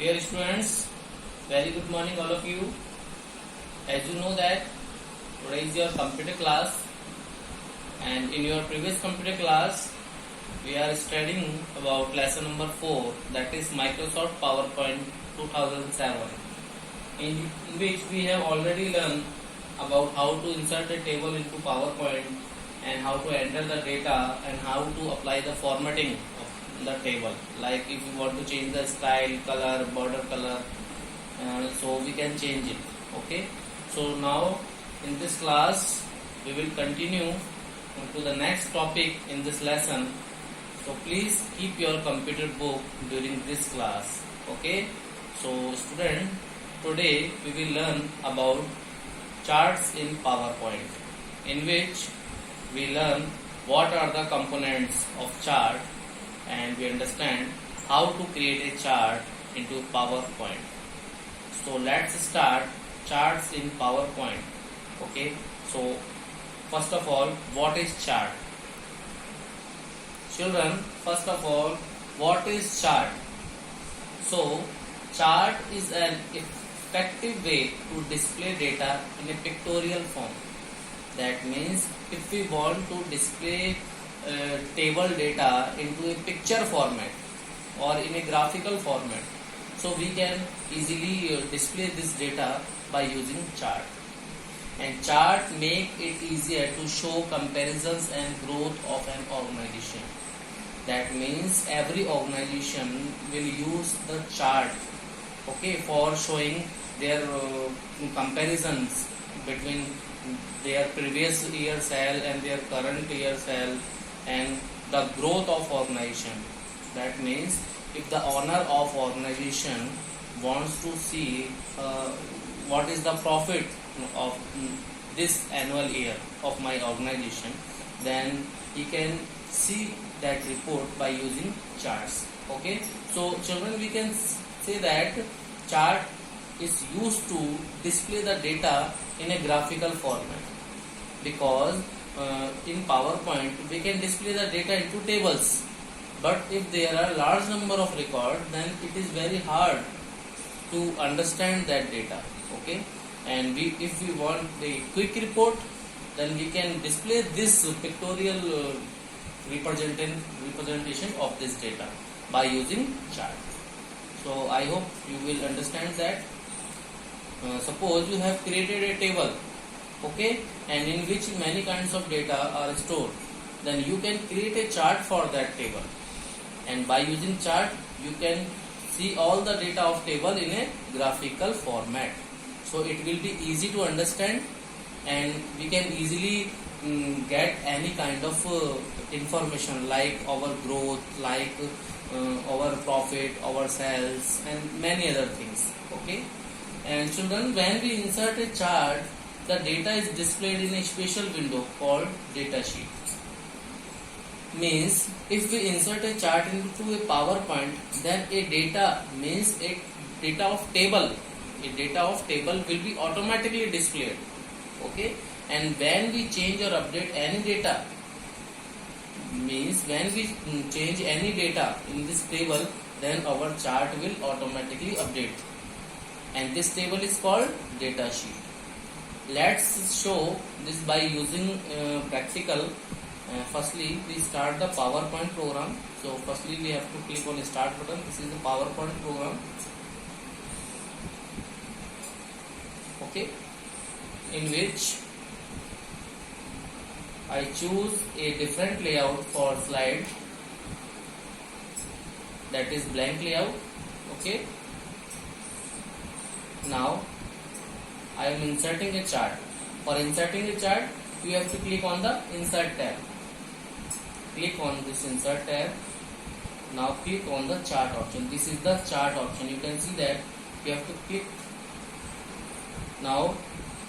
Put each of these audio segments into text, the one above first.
Dear students, very good morning all of you. As you know that today is your computer class, and in your previous computer class we are studying about lesson number 4, that is Microsoft PowerPoint 2007, in which we have already learned about how to insert a table into PowerPoint and how to enter the data and how to apply the formatting of the table. Like if you want to change the style, color, border color, so we can change it. Okay. So now in this class we will continue to the next topic in this lesson. So please keep your computer book during this class. Okay. So student, today we will learn about charts in PowerPoint, in which we learn what are the components of chart and we understand how to create a chart into PowerPoint. So let's start charts in PowerPoint. Okay, so first of all, what is chart? Children, first of all, what is chart? So chart is an effective way to display data in a pictorial form. That means if we want to display table data into a picture format or in a graphical format, so we can easily display this data by using chart. And chart make it easier to show comparisons and growth of an organization. That means every organization will use the chart, okay, for showing their comparisons between their previous year sale and their current year sale and the growth of organization. That means if the owner of organization wants to see what is the profit of this annual year of my organization, then he can see that report by using charts. Okay, so children, we can say that chart is used to display the data in a graphical format, because in PowerPoint we can display the data into tables, but if there are large number of records, then it is very hard to understand that data. Okay, and if we want a quick report, then we can display this pictorial representation of this data by using chart. So I hope you will understand that. Suppose you have created a table, okay, and in which many kinds of data are stored, then you can create a chart for that table, and by using chart you can see all the data of table in a graphical format. So it will be easy to understand, and we can easily get any kind of information like our growth, like our profit, our sales, and many other things. Okay. And children, when we insert a chart, the data is displayed in a special window called data sheet. Means if we insert a chart into a PowerPoint, then a data means a data of table. A data of table will be automatically displayed. Okay, and when we change or update any data, means when we change any data in this table, then our chart will automatically update. And this table is called data sheet. Let's show this by using practical. Firstly, we start the PowerPoint program. So firstly we have to click on the start button. This is the PowerPoint program. Okay, in which I choose a different layout for slide, that is blank layout. Okay, now I am inserting a chart. For inserting a chart, you have to click on the insert tab. Click on this insert tab. Now click on the chart option. This is the chart option. You can see that you have to click. Now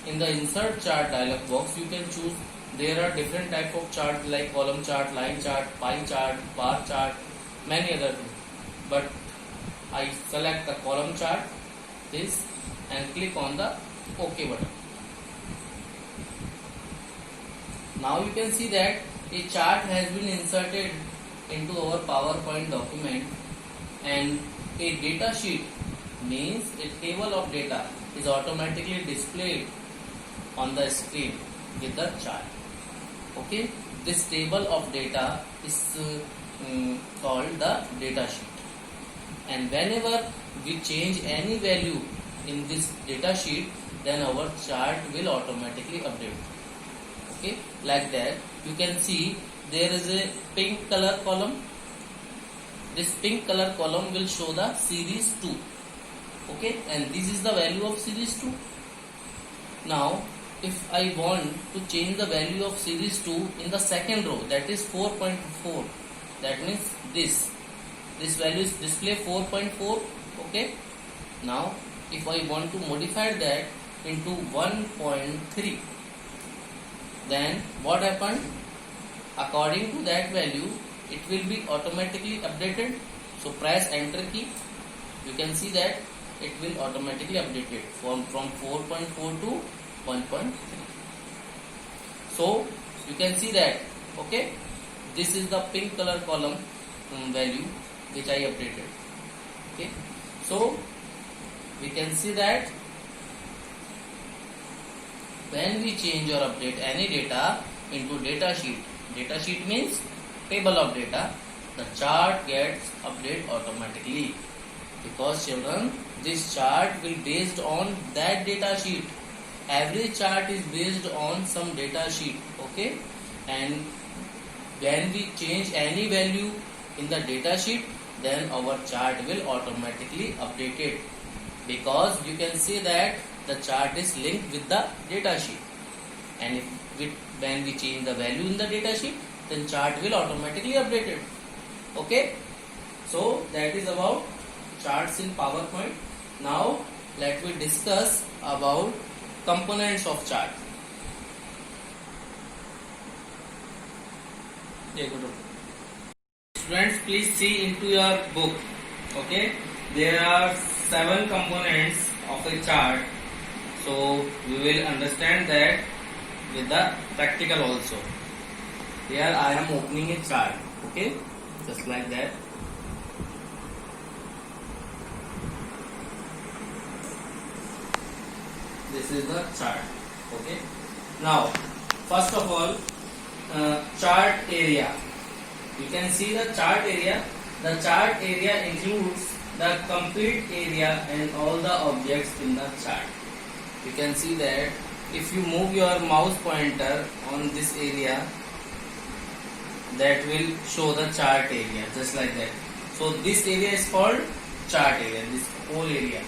in the insert chart dialog box, you can choose. There are different type of chart like column chart, line chart, pie chart, bar chart, many other things. But I select the column chart, this, and click on the OK button. Now you can see that a chart has been inserted into our PowerPoint document, and a data sheet means a table of data is automatically displayed on the screen with the chart. Okay, this table of data is called the data sheet, and whenever we change any value in this data sheet, then our chart will automatically update. Okay, like that you can see there is a pink color column. This pink color column will show the series 2. Okay, and this is the value of series 2. Now if I want to change the value of series 2 in the second row, that is 4.4, that means this value is display 4.4. okay, now if I want to modify that into 1.3, then what happened? According to that value, it will be automatically updated. So press enter key, you can see that it will automatically update it from 4.4 to 1.3. So you can see that, okay, this is the pink color column value which I updated. Okay, so we can see that when we change or update any data into data sheet means table of data, the chart gets updated automatically, because children, this chart will based on that data sheet. Every chart is based on some data sheet. Okay, and when we change any value in the data sheet, then our chart will automatically update it, because you can see that the chart is linked with the data sheet, and when we change the value in the data sheet, then chart will automatically update it. Okay, so that is about charts in PowerPoint. Now let me discuss about components of chart. Students, please see into your book. Okay, there are 7 components of a chart, so we will understand that with the practical also. Here I am opening a chart. Okay, just like that. This is the chart. Okay, now first of all, chart area. You can see the chart area. The chart area includes the complete area and all the objects in the chart. You can see that if you move your mouse pointer on this area, that will show the chart area, just like that. So this area is called chart area, this whole area.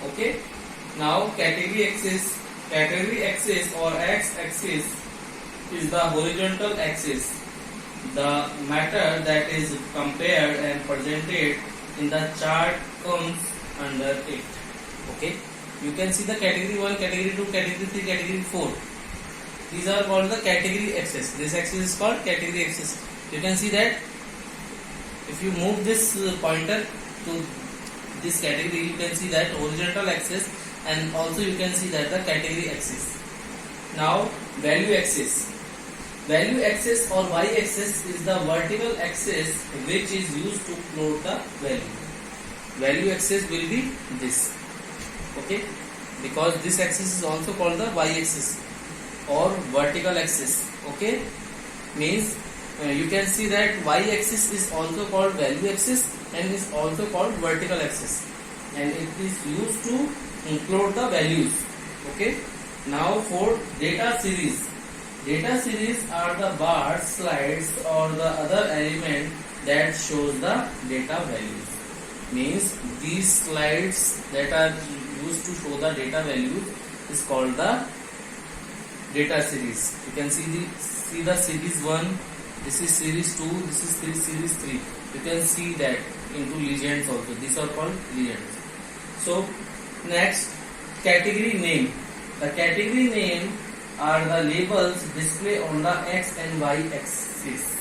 Okay, now category axis or x-axis is the horizontal axis, the matter that is compared and presented in the chart comes under it. Okay, you can see the category 1, category 2, category 3, category 4. These are called the category axis. This axis is called category axis. You can see that if you move this pointer to this category, you can see that horizontal axis, and also you can see that the category axis. Now value axis. Value axis or y-axis is the vertical axis which is used to plot the value. Value axis will be this. Okay, because this axis is also called the y-axis or vertical axis. Okay, means you can see that y-axis is also called value axis and is also called vertical axis, and it is used to plot the values. Okay, now for data series. Data series are the bars, slides or the other element that shows the data values. Means these slides that are used to show the data values is called the data series. You can see the series 1, this is series 2, this is series 3. You can see that into legends also. These are called legends. So next, category name. The category name are the labels displayed on the x and y axis.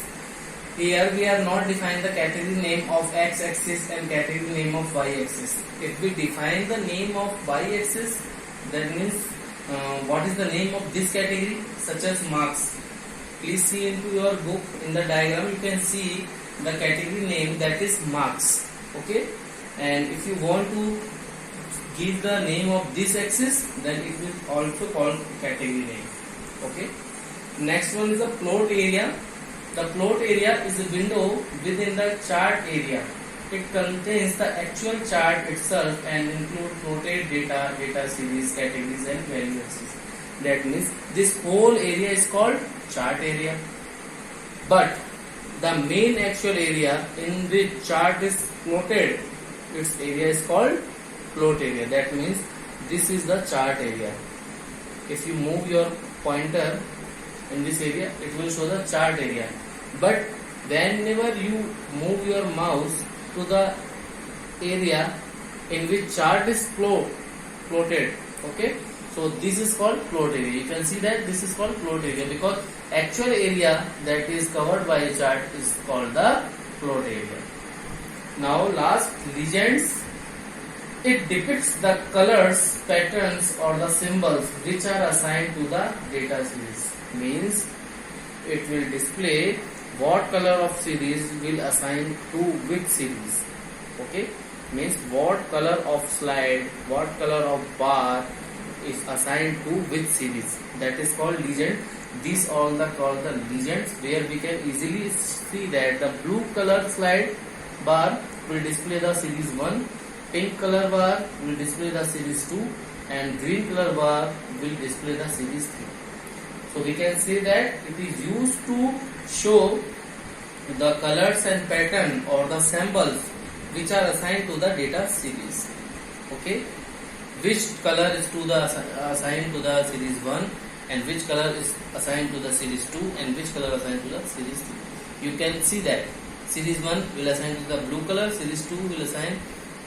Here we are not defining the category name of x axis and category name of y axis. If we define the name of y axis, that means what is the name of this category, such as marks. Please see into your book, in the diagram you can see the category name, that is marks. Okay, and if you want to give the name of this axis, then it is also called category name. Okay. Next one is the plot area. The plot area is a window within the chart area. It contains the actual chart itself and include plotted data, data series, categories and value axis. That means this whole area is called chart area. But the main actual area in which chart is plotted, its area is called plot area. That means this is the chart area. If you move your pointer in this area, it will show the chart area. But whenever you move your mouse to the area in which chart is plotted, okay, so this is called plot area. You can see that this is called plot area because actual area that is covered by a chart is called the plot area. Now last, legends. It depicts the colors, patterns or the symbols which are assigned to the data series. Means it will display what color of series will assign to which series. Okay, means what color of slide, what color of bar is assigned to which series. That is called legend. These all the called the legends, where we can easily see that the blue color slide bar will display the series 1, pink color bar will display the series 2 and green color bar will display the series 3. So we can say that it is used to show the colors and pattern or the symbols which are assigned to the data series. Okay, which color is to the assigned to the series 1 and which color is assigned to the series 2 and which color assigned to the series 3. You can see that series 1 will assign to the blue color, series 2 will assign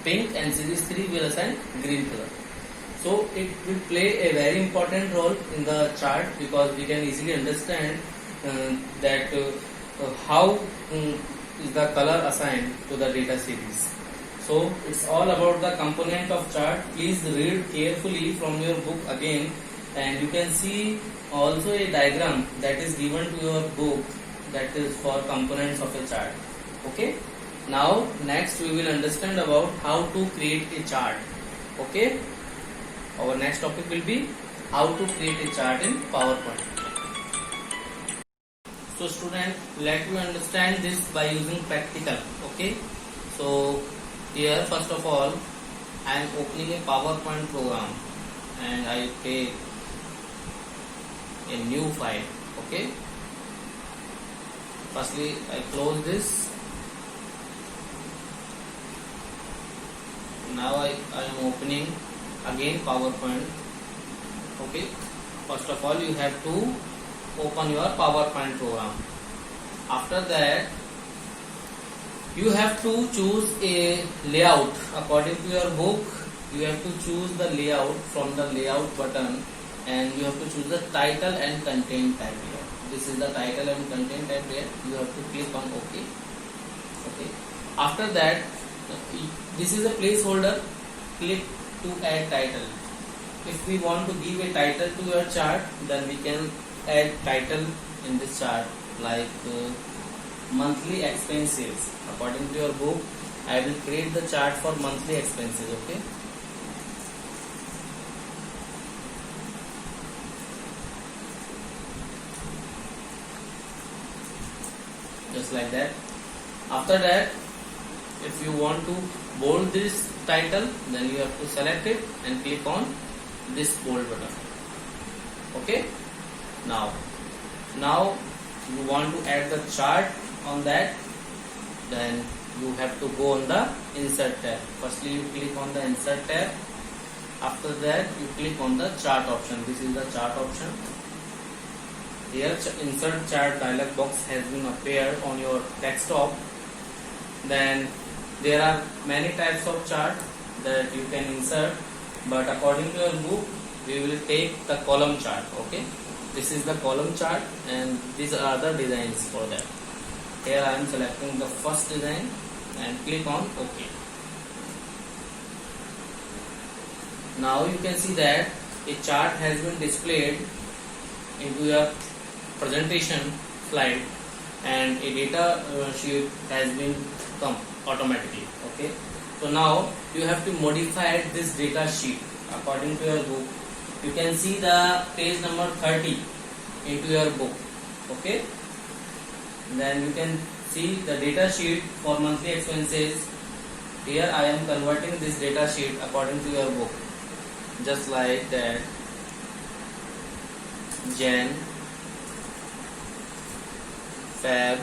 pink and series 3 will assign green color. So it will play a very important role in the chart because we can easily understand that how is the color assigned to the data series. So it's all about the component of chart. Please read carefully from your book again, and you can see also a diagram that is given to your book that is for components of a chart. Okay. Now next we will understand about how to create a chart. Okay. Our next topic will be how to create a chart in PowerPoint. So student, let me understand this by using practical. Okay. So here first of all I am opening a PowerPoint program and I take a new file. Okay. Firstly I close this. Now I am opening again PowerPoint. Okay. First of all you have to open your PowerPoint program. After that you have to choose a layout according to your book. You have to choose the layout from the layout button and you have to choose the title and content type here. This is the title and content type here. You have to click on OK. Okay. After that, this is a placeholder. Click to add title. If we want to give a title to your chart, then we can add title in this chart like monthly expenses. According to your book, I will create the chart for monthly expenses. Okay. Just like that. After that, if you want to bold this title, then you have to select it and click on this bold button. Okay. Now you want to add the chart on that, then you have to go on the insert tab. Firstly you click on the insert tab. After that you click on the chart option. This is the chart option. Here insert chart dialog box has been appeared on your desktop. Then there are many types of chart that you can insert, but according to your book we will take the column chart. Okay. This is the column chart and these are the designs for that. Here I am selecting the first design and click on OK. Now you can see that a chart has been displayed into your presentation slide and a data sheet has been come automatically. Okay. So now you have to modify this data sheet according to your book. You can see the page number 30 into your book. Okay. Then you can see the data sheet for monthly expenses. Here I am converting this data sheet according to your book. Just like that. Jan, Feb,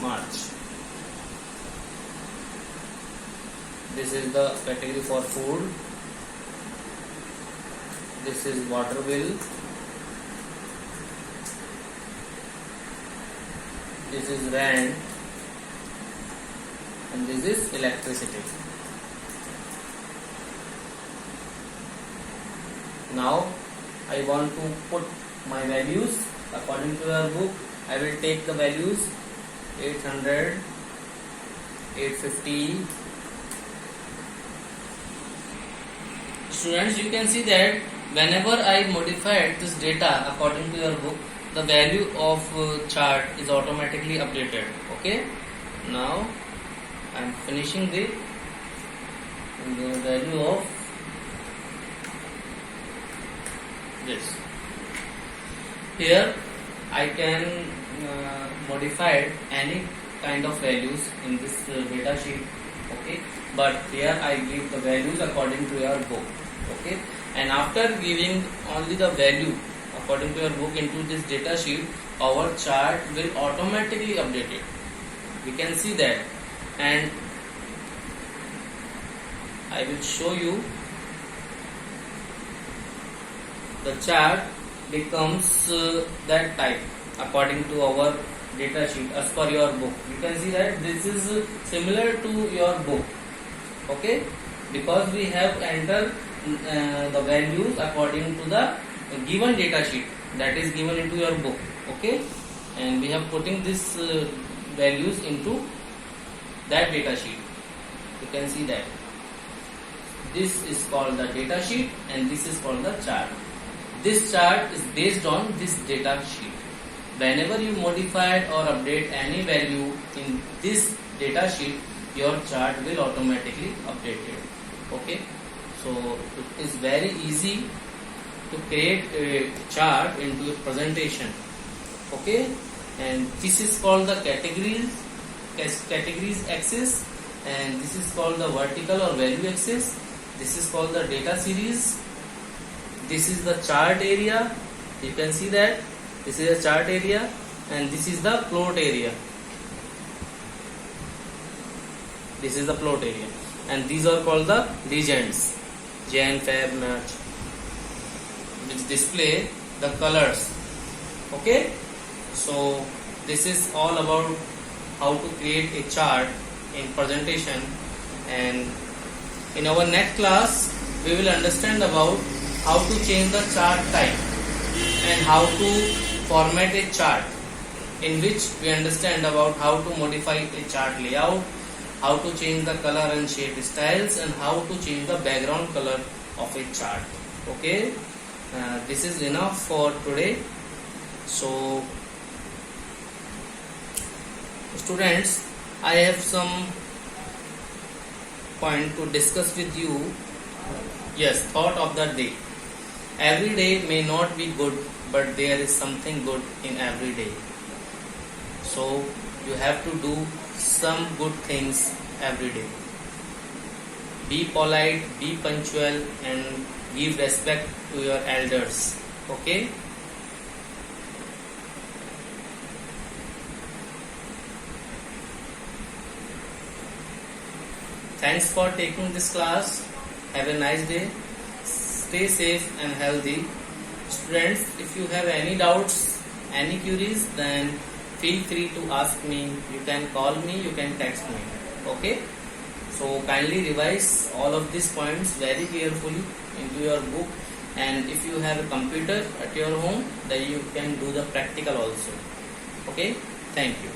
March. This is the category for food. This is water bill. This is rent. And this is electricity. Now I want to put my values according to your book. I will take the values 800, 850. Students, you can see that whenever I modified this data according to your book, the value of chart is automatically updated. Okay. Now I am finishing the value of this. Here I can modify any kind of values in this data sheet. Okay, but here I give the values according to your book. Okay, and after giving only the value according to your book into this data sheet, our chart will automatically update it. We can see that, and I will show you. The chart becomes that type according to our data sheet as per your book. You can see that this is similar to your book. Okay, because we have entered the values according to the given data sheet that is given into your book. Okay, and we have putting this values into that data sheet. You can see that this is called the data sheet and this is called the chart. This chart is based on this data sheet. Whenever you modify or update any value in this data sheet, your chart will automatically update it. Okay, so it is very easy to create a chart into a presentation. Okay, and this is called the categories axis, and this is called the vertical or value axis. This is called the data series. This is the chart area. You can see that this is a chart area and this is the plot area. This is the plot area, and these are called the legends. Jan, Feb, March, which display the colors. Okay, so this is all about how to create a chart in presentation, and in our next class we will understand about how to change the chart type and how to format a chart, in which we understand about how to modify a chart layout, how to change the color and shape styles, and how to change the background color of a chart. Okay, this is enough for today. So students, I have some point to discuss with you. Yes, thought of the day. Every day may not be good, but there is something good in every day. So you have to do some good things every day. Be polite, be punctual, and give respect to your elders. Okay? Thanks for taking this class. Have a nice day. Stay safe and healthy. Students, if you have any doubts, any queries, then feel free to ask me. You can call me, you can text me. Okay? So kindly revise all of these points very carefully into your book, and if you have a computer at your home, then you can do the practical also. Okay? Thank you.